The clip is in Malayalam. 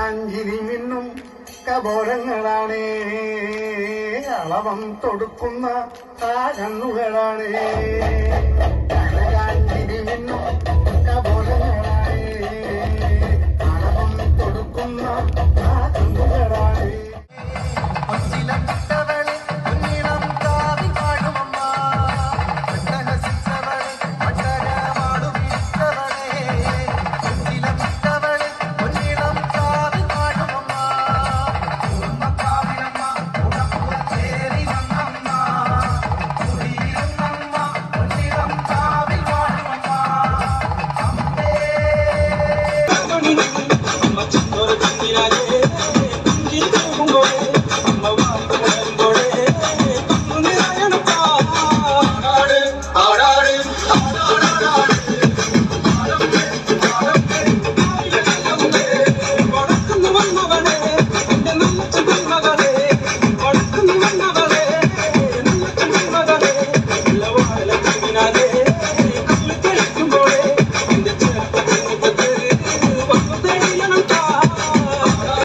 കനകാഞ്ചിരി മിന്നും കബോരങ്ങളാണ്, അളവം തൊടുക്കുന്ന ആ കണ്ണുകളാണ്. കനകാഞ്ചിരി മിന്നും കബോരങ്ങളാണ്, അളവം തൊടുക്കുന്ന ആ കണ്ണുകളാണ്. Mira,